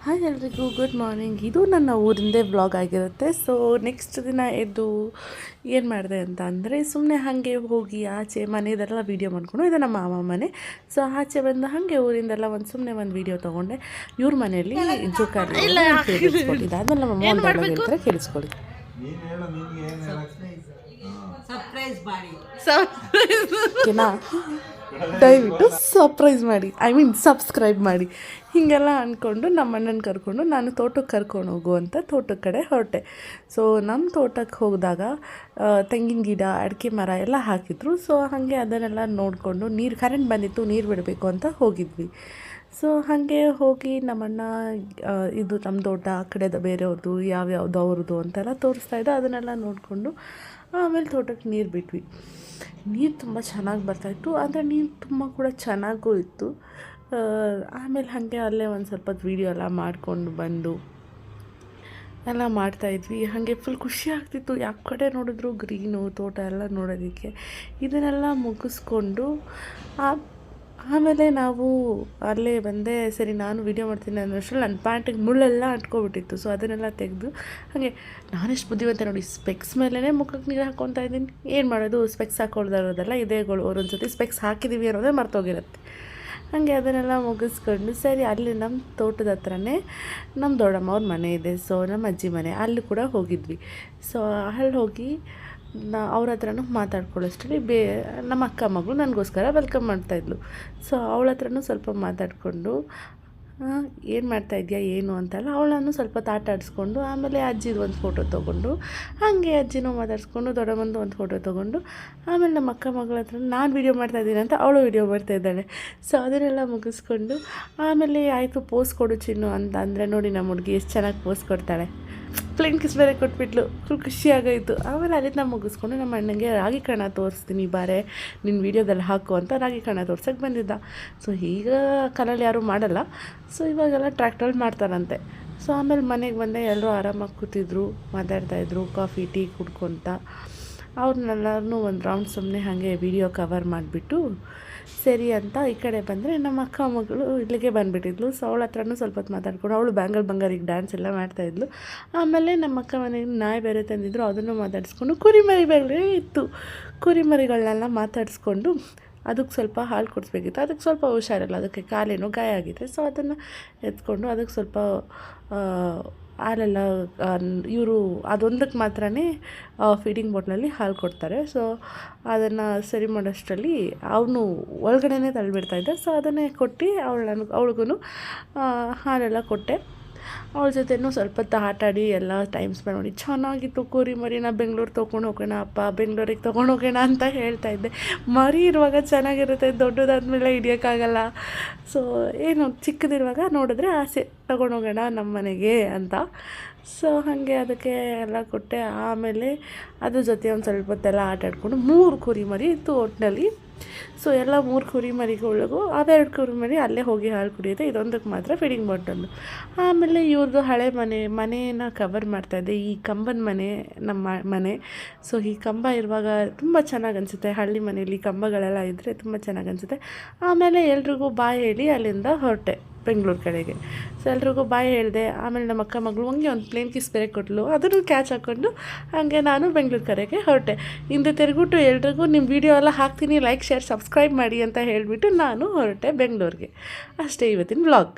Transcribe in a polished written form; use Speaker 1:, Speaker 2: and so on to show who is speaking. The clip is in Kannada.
Speaker 1: ಹಾಯ್ ಎಲ್ರಿಗೂ ಗುಡ್ ಮಾರ್ನಿಂಗ್. ಇದು ನನ್ನ ಊರಿಂದೇ ವ್ಲಾಗ್ ಆಗಿರುತ್ತೆ. ಸೊ ನೆಕ್ಸ್ಟ್ ದಿನ ಎದ್ದು ಏನು ಮಾಡಿದೆ ಅಂತ ಅಂದರೆ ಸುಮ್ಮನೆ ಹಾಗೆ ಹೋಗಿ ಆಚೆ ಮನೆಯದೆಲ್ಲ ವೀಡಿಯೋ ಮಾಡ್ಕೊಂಡು, ಇದು ನಮ್ಮ ಮಾವ ಮನೆ. ಸೊ ಆಚೆ ಬಂದು ಹಾಗೆ ಊರಿಂದೆಲ್ಲ ಸುಮ್ಮನೆ ಒಂದು ವೀಡಿಯೋ ತೊಗೊಂಡೆ. ಇವ್ರ ಮನೆಯಲ್ಲಿ ಜೋಕಾಲಿ ಕೇಳಿಸ್ಕೊಟ್ಟಿದ್ದೆ. ಅದನ್ನು ನಮ್ಮ ಅಮ್ಮ ಹೇಳ್ತಾರೆ, ಕೇಳಿಸ್ಕೊಳ್ಳಿ. ದಯವಿಟ್ಟು ಸರ್ಪ್ರೈಸ್ ಮಾಡಿ, ಸಬ್ಸ್ಕ್ರೈಬ್ ಮಾಡಿ. ಹೀಗೆಲ್ಲ ಅಂದ್ಕೊಂಡು ನಮ್ಮ ಅಣ್ಣನ ಕರ್ಕೊಂಡು ನಾನು ತೋಟಕ್ಕೆ ಕರ್ಕೊಂಡು ಹೋಗು ಅಂತ ತೋಟದ ಕಡೆ ಹೊರಟೆ. ಸೊ ನಮ್ಮ ತೋಟಕ್ಕೆ ಹೋಗಿದಾಗ ತೆಂಗಿನ ಗಿಡ, ಅಡಿಕೆ ಮರ ಎಲ್ಲ ಹಾಕಿದ್ರು. ಸೊ ಹಾಗೆ ಅದನ್ನೆಲ್ಲ ನೋಡಿಕೊಂಡು ಕರೆಂಟ್ ಬಂದಿತ್ತು, ನೀರು ಬಿಡಬೇಕು ಅಂತ ಹೋಗಿದ್ವಿ. ಸೊ ಹಾಗೆ ಹೋಗಿ ನಮ್ಮಣ್ಣ ಇದು ನಮ್ಮ ತೋಟ ಆ ಕಡೆದ ಬೇರೆಯವ್ರದ್ದು ಯಾವ್ಯಾವುದು ಅವ್ರದ್ದು ಅಂತೆಲ್ಲ ತೋರಿಸ್ತಾಯಿದ್ದ. ಅದನ್ನೆಲ್ಲ ನೋಡಿಕೊಂಡು ಆಮೇಲೆ ತೋಟಕ್ಕೆ ನೀರು ಬಿಟ್ವಿ. ನೀರು ತುಂಬ ಚೆನ್ನಾಗಿ ಬರ್ತಾಯಿತ್ತು, ಆದರೆ ನೀರು ತುಂಬ ಕೂಡ ಚೆನ್ನಾಗೂ ಇತ್ತು. ಆಮೇಲೆ ಹಾಗೆ ಅಲ್ಲೇ ಒಂದು ಸ್ವಲ್ಪ ವೀಡಿಯೋ ಎಲ್ಲ ಮಾಡಿಕೊಂಡು ಬಂದು ಎಲ್ಲ ಮಾಡ್ತಾಯಿದ್ವಿ. ಹಾಗೆ ಫುಲ್ ಖುಷಿ ಆಗ್ತಿತ್ತು. ಯಾವ ಕಡೆ ನೋಡಿದ್ರು ಗ್ರೀನು ತೋಟ ಎಲ್ಲ ನೋಡೋದಕ್ಕೆ. ಇದನ್ನೆಲ್ಲ ಮುಗಿಸ್ಕೊಂಡು ಆಮೇಲೆ ನಾವು ಅಲ್ಲೇ ಬಂದೆ. ಸರಿ ನಾನು ವೀಡಿಯೋ ಮಾಡ್ತೀನಿ ಅನ್ನೋಷ್ಟರಲ್ಲಿ ನನ್ನ ಪ್ಯಾಂಟಿಗೆ ಮುಳ್ಳೆಲ್ಲ ಅಂಟ್ಕೊಬಿಟ್ಟಿತ್ತು. ಸೊ ಅದನ್ನೆಲ್ಲ ತೆಗೆದು ಹಾಗೆ ನಾನೆಷ್ಟು ಬುದ್ಧಿವಂತ ನೋಡಿ, ಸ್ಪೆಕ್ಸ್ ಮೇಲೇ ಮುಖಕ್ಕೆ ನೀರು ಹಾಕ್ಕೊತಾ ಇದ್ದೀನಿ. ಏನು ಮಾಡೋದು, ಸ್ಪೆಕ್ಸ್ ಹಾಕ್ಕೊಳ್ತಾ ಇರೋದೆಲ್ಲ ಇದೇಗಳು. ಒಂದೊಂದು ಸತಿ ಸ್ಪೆಕ್ಸ್ ಹಾಕಿದ್ದೀವಿ ಅನ್ನೋದೇ ಮರ್ತೋಗಿರುತ್ತೆ. ಹಾಗೆ ಅದನ್ನೆಲ್ಲ ಮುಗಿಸ್ಕೊಂಡು ಸರಿ ಅಲ್ಲಿ ನಮ್ಮ ತೋಟದ ಹತ್ರನೇ ನಮ್ಮ ದೊಡ್ಡಮ್ಮ ಅವ್ರ ಮನೆ ಇದೆ. ಸೊ ನಮ್ಮ ಅಜ್ಜಿ ಮನೆ ಅಲ್ಲಿ ಕೂಡ ಹೋಗಿದ್ವಿ. ಸೊ ಅಲ್ಲಿ ಹೋಗಿ ಅವ್ರ ಹತ್ರನೂ ಮಾತಾಡ್ಕೊಳ್ಳೋಷ್ಟರಲ್ಲಿ ನಮ್ಮ ಅಕ್ಕ ಮಗಳು ನನಗೋಸ್ಕರ ವೆಲ್ಕಮ್ ಮಾಡ್ತಾಯಿದ್ಲು. ಸೊ ಅವಳ ಹತ್ರನೂ ಸ್ವಲ್ಪ ಮಾತಾಡಿಕೊಂಡು ಏನು ಮಾಡ್ತಾಯಿದ್ಯಾ ಏನು ಅಂತೆಲ್ಲ ಅವಳನ್ನು ಸ್ವಲ್ಪ ಆಡಿಸ್ಕೊಂಡು, ಆಮೇಲೆ ಅಜ್ಜಿದು ಒಂದು ಫೋಟೋ ತೊಗೊಂಡು ಹಾಗೆ ಅಜ್ಜಿನೂ ಮಾತಾಡಿಸ್ಕೊಂಡು ದೊಡ್ಡಮ್ಮಂದು ಒಂದು ಫೋಟೋ ತೊಗೊಂಡು, ಆಮೇಲೆ ನಮ್ಮ ಅಕ್ಕ ಮಗಳ ಹತ್ರ ನಾನು ವೀಡಿಯೋ ಮಾಡ್ತಾಯಿದ್ದೀನಿ ಅಂತ ಅವಳು ವೀಡಿಯೋ ಮಾಡ್ತಾಯಿದ್ದಾಳೆ. ಸೊ ಅದನ್ನೆಲ್ಲ ಮುಗಿಸ್ಕೊಂಡು ಆಮೇಲೆ ಆಯಿತು ಪೋಸ್ ಕೊಡು ಚಿನ್ನು ಅಂತ ಅಂದರೆ, ನೋಡಿ ನಮ್ಮ ಹುಡುಗಿ ಎಷ್ಟು ಚೆನ್ನಾಗಿ ಪೋಸ್ ಕೊಡ್ತಾಳೆ. ಪ್ಲೇನ್ ಕಿಸ್ ಬೇರೆ ಕೊಟ್ಬಿಟ್ಲು. ಫುಲ್ ಖುಷಿಯಾಗಾಯಿತು. ಆಮೇಲೆ ಅಲ್ಲಿಂದ ಮುಗಿಸ್ಕೊಂಡು ನಮ್ಮ ಅಣ್ಣಂಗೆ ರಾಗಿ ಕಣ ತೋರಿಸ್ತೀನಿ ಬಾರೆ ನಿನ್ನ ವೀಡಿಯೋದಲ್ಲಿ ಹಾಕು ಅಂತ ರಾಗಿ ಕಣ ತೋರ್ಸೋಕ್ಕೆ ಬಂದಿದ್ದ. ಸೊ ಈಗ ಕಲಲ್ಲಿ ಯಾರೂ ಮಾಡಲ್ಲ. ಸೊ ಇವಾಗೆಲ್ಲ ಟ್ರ್ಯಾಕ್ಟರಲ್ಲಿ ಮಾಡ್ತಾರಂತೆ. ಸೊ ಆಮೇಲೆ ಮನೆಗೆ ಬಂದೆ. ಎಲ್ಲರೂ ಆರಾಮಾಗಿ ಕೂತಿದ್ರು, ಮಾತಾಡ್ತಾಯಿದ್ರು, ಕಾಫಿ ಟೀ ಕುಡ್ಕೊತ. ಅವ್ರನ್ನೆಲ್ಲರೂ ಒಂದು ರೌಂಡ್ ಸುಮ್ಮನೆ ಹಾಗೆ ವೀಡಿಯೋ ಕವರ್ ಮಾಡಿಬಿಟ್ಟು ಸರಿ ಅಂತ ಈ ಕಡೆ ಬಂದರೆ ನಮ್ಮ ಅಕ್ಕ ಮಗಳು ಇಲ್ಲಿಗೆ ಬಂದುಬಿಟ್ಟಿದ್ಲು. ಸೊ ಅವಳ ಹತ್ರನೂ ಸ್ವಲ್ಪ ಹೊತ್ತು ಮಾತಾಡ್ಕೊಂಡು, ಅವಳು ಬ್ಯಾಂಗಲ್ ಬಂಗಾರಿಗೆ ಡ್ಯಾನ್ಸ್ ಎಲ್ಲ ಮಾಡ್ತಾಯಿದ್ಲು. ಆಮೇಲೆ ನಮ್ಮ ಅಕ್ಕ ಮನೆಗೆ ನಾಯಿ ಬೇರೆ ತಂದಿದ್ರು, ಅದನ್ನು ಮಾತಾಡಿಸ್ಕೊಂಡು ಕುರಿಮರಿ ಬೇರೆ ಇತ್ತು. ಕುರಿಮರಿಗಳನ್ನೆಲ್ಲ ಮಾತಾಡಿಸ್ಕೊಂಡು ಅದಕ್ಕೆ ಸ್ವಲ್ಪ ಹಾಲು ಕೊಡಿಸ್ಬೇಕಿತ್ತು. ಅದಕ್ಕೆ ಸ್ವಲ್ಪ ಹುಷಾರಿಲ್ಲ, ಅದಕ್ಕೆ ಕಾಲೇನೋ ಗಾಯ ಆಗಿದೆ. ಸೊ ಅದನ್ನು ಎತ್ಕೊಂಡು ಅದಕ್ಕೆ ಸ್ವಲ್ಪ ಹಾಲೆಲ್ಲ ಇವರು ಅದೊಂದಕ್ಕೆ ಮಾತ್ರನೇ ಫೀಡಿಂಗ್ ಬಾಟ್ಲಲ್ಲಿ ಹಾಲು ಕೊಡ್ತಾರೆ. ಸೊ ಅದನ್ನು ಸರಿ ಮಾಡೋಷ್ಟರಲ್ಲಿ ಅವನು ಒಳಗಡೆನೇ ತಳ್ಳಿಬಿಡ್ತಾಯಿದ್ದೆ. ಸೊ ಅದನ್ನೇ ಕೊಟ್ಟು ಅವಳಿಗೂ ಹಾಲೆಲ್ಲ ಕೊಟ್ಟೆ. ಅವಳ ಜೊತೆನೂ ಸ್ವಲ್ಪ ಹೊತ್ತು ಆಟಾಡಿ ಎಲ್ಲ ಟೈಮ್ ಸ್ಪೆಂಡ್ ಮಾಡಿ ಚೆನ್ನಾಗಿತ್ತು. ಕುರಿ ಮರಿನ ಬೆಂಗಳೂರು ತೊಗೊಂಡು ಹೋಗೋಣ ಅಪ್ಪ, ಬೆಂಗಳೂರಿಗೆ ತೊಗೊಂಡು ಹೋಗೋಣ ಅಂತ ಹೇಳ್ತಾಯಿದ್ದೆ. ಮರಿ ಇರುವಾಗ ಚೆನ್ನಾಗಿರುತ್ತೆ, ದೊಡ್ಡದಾದ್ಮೇಲೆ ಹಿಡಿಯೋಕ್ಕಾಗಲ್ಲ. ಸೊ ಏನು ಚಿಕ್ಕದಿರುವಾಗ ನೋಡಿದ್ರೆ ಆಸೆ ತೊಗೊಂಡೋಗೋಣ ನಮ್ಮ ಮನೆಗೆ ಅಂತ. ಸೊ ಹಾಗೆ ಅದಕ್ಕೆ ಎಲ್ಲ ಕೊಟ್ಟೆ. ಆಮೇಲೆ ಅದ್ರ ಜೊತೆ ಒಂದು ಸ್ವಲ್ಪ ಹೊತ್ತೆಲ್ಲ ಆಟಾಡಿಕೊಂಡು 3 ಕುರಿ ಮರಿ ಇತ್ತು ಒಟ್ಟಿನಲ್ಲಿ. ಸೊ ಎಲ್ಲ 3 ಕುರಿ ಮರಿಗಳಿಗೂ ಅವೆರಡು ಕುರಿ ಮರಿ ಅಲ್ಲೇ ಹೋಗಿ ಹಾಲು ಕುಡಿಯುತ್ತೆ. ಇದೊಂದಕ್ಕೆ ಮಾತ್ರ ಫೀಡಿಂಗ್ ಬಾಟಲ್ಲು. ಆಮೇಲೆ ಇವ್ರದ್ದು ಹಳೆ ಮನೆಯನ್ನು ಕವರ್ ಮಾಡ್ತಾಯಿದ್ದೆ. ಈ ಕಂಬದ ಮನೆ ನಮ್ಮ ಮನೆ. ಸೊ ಈ ಕಂಬ ಇರುವಾಗ ತುಂಬ ಚೆನ್ನಾಗಿ ಅನಿಸುತ್ತೆ. ಹಳ್ಳಿ ಮನೆಯಲ್ಲಿ ಕಂಬಗಳೆಲ್ಲ ಇದ್ದರೆ ತುಂಬ ಚೆನ್ನಾಗಿ ಅನಿಸುತ್ತೆ. ಆಮೇಲೆ ಎಲ್ರಿಗೂ ಬಾಯ್ ಹೇಳಿ ಅಲ್ಲಿಂದ ಹೊರಟೆ ಬೆಂಗಳೂರು ಕಡೆಗೆ. ಸೊ ಎಲ್ರಿಗೂ ಬಾಯ್ ಹೇಳಿದೆ. ಆಮೇಲೆ ನಮ್ಮ ಅಕ್ಕ ಮಗಳು ಹಂಗೆ ಒಂದು ಪ್ಲೇನ್ ಕಿಸ್ ಬೇರೆ ಕೊಟ್ಟಲು, ಅದನ್ನು ಕ್ಯಾಚ್ ಹಾಕ್ಕೊಂಡು ಹಾಗೆ ನಾನು ಬೆಂಗಳೂರು ಕಡೆಗೆ ಹೊರಟೆ. ಹಿಂದೆ ತಿರುಗಿಬಿಟ್ಟು ಎಲ್ರಿಗೂ ನಿಮ್ಮ ವೀಡಿಯೋ ಎಲ್ಲ ಹಾಕ್ತೀನಿ, ಲೈಕ್ ಶೇರ್ ಸಬ್ಸ್ಕ್ರೈಬ್ ಮಾಡಿ ಅಂತ ಹೇಳಿಬಿಟ್ಟು ನಾನು ಹೊರಟೆ ಬೆಂಗಳೂರಿಗೆ. ಅಷ್ಟೇ ಇವತ್ತಿನ ವ್ಲಾಗ್.